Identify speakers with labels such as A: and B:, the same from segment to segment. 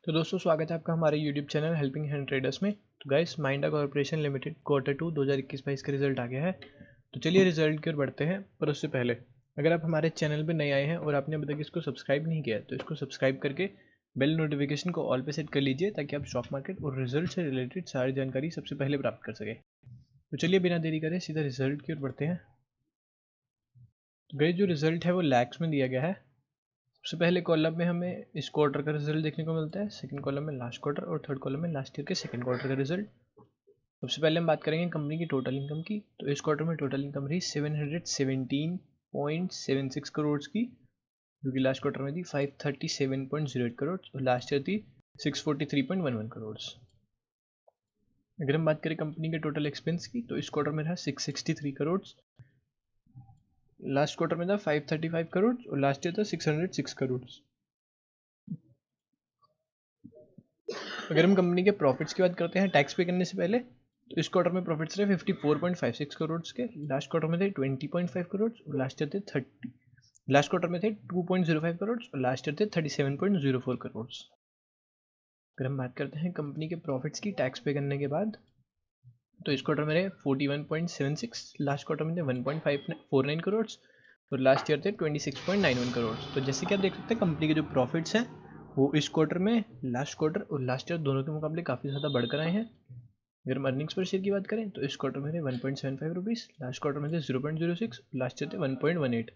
A: तो दोस्तों स्वागत है आपका हमारे YouTube channel helping hand traders में। तो गाइस माइंडा कॉर्पोरेशन लिमिटेड Q2 2021-22 का रिजल्ट आ गया है। तो चलिए रिजल्ट की ओर बढ़ते हैं, पर उससे पहले अगर आप हमारे चैनल पे नए आए हैं और आपने अभी तक इसको सब्सक्राइब नहीं किया है तो इसको सब्सक्राइब करके बेल नोटिफिकेशन को ऑल पे सेट कर लीजिए ताकि आप स्टॉक मार्केट और रिजल्ट से रिलेटेड सारी जानकारी सबसे पहले प्राप्त कर सकें। तो चलिए बिना देरी करे सीधा रिजल्ट की ओर बढ़ते हैं। तो गाइस जो रिजल्ट है वो लैक्स में दिया गया है। सबसे पहले कॉलम में हमें इस क्वार्टर का रिजल्ट देखने को मिलता है, सेकंड कॉलम में लास्ट क्वार्टर और थर्ड कॉलम में लास्ट ईयर के सेकंड क्वार्टर का रिजल्ट। सबसे पहले हम बात करेंगे कंपनी की टोटल इनकम की। तो इस क्वार्टर में टोटल इनकम रही 717.76 करोड़ की, जो कि लास्ट क्वार्टर में थी 537.08 करोड़ और लास्ट ईयर थी 643.11 करोड़। अगर हम बात करें कंपनी के टोटल एक्सपेंस की तो इस क्वार्टर में रहा 663 करोड़, लास्ट क्वार्टर में था 535 करोड़ और लास्ट ईयर था 606 करोड़। अगर हम कंपनी के प्रॉफिट्स की बात करते हैं टैक्स पे करने से पहले, तो इस क्वार्टर में प्रॉफिट्स रहे 54.56 करोड़ के, लास्ट क्वार्टर में थे 20.5 करोड़ और लास्ट ईयर थे 30, लास्ट क्वार्टर में थे 2.05 करोड़ और लास्ट ईयर थे 37.04 करोड़। अगर हम बात करते हैं कंपनी के प्रॉफिट्स की टैक्स पे करने के बाद, तो इस क्वार्टर में रहे 41.76, लास्ट क्वार्टर में थे 1.549 करोड़ और लास्ट ईयर थे 26.91 करोड़। तो जैसे कि आप देख सकते हैं कंपनी के जो प्रॉफिट्स हैं वो इस क्वार्टर में लास्ट क्वार्टर और लास्ट ईयर दोनों के मुकाबले काफ़ी ज़्यादा बढ़कर आए हैं। अगर हम अर्निंग्स पर शेयर की बात करें तो इस क्वार्टर में थे 1.75 रुपीज़, लास्ट क्वार्टर में थे 0.06, लास्ट ईयर थे 1.18।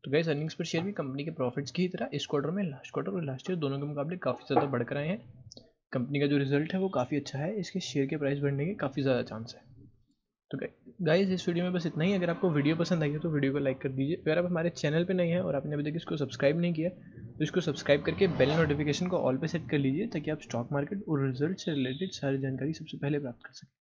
A: तो गाइस अर्निंग्स पर शेयर भी कंपनी के प्रॉफिट्स की ही तरह इस क्वार्टर में लास्ट क्वार्टर और लास्ट ईयर दोनों के मुकाबले काफ़ी ज़्यादा बढ़कर आए हैं। कंपनी का जो रिजल्ट है वो काफ़ी अच्छा है, इसके शेयर के प्राइस बढ़ने के काफ़ी ज़्यादा चांस है। तो गाइस इस वीडियो में बस इतना ही। अगर आपको वीडियो पसंद आई है तो वीडियो को लाइक कर दीजिए। अगर आप हमारे चैनल पे नए हैं और आपने अभी तक इसको सब्सक्राइब नहीं किया तो इसको सब्सक्राइब करके बेल नोटिफिकेशन को ऑल पे सेट कर लीजिए ताकि आप स्टॉक मार्केट और रिजल्ट से रिलेटेड सारी जानकारी सबसे पहले प्राप्त कर सकें।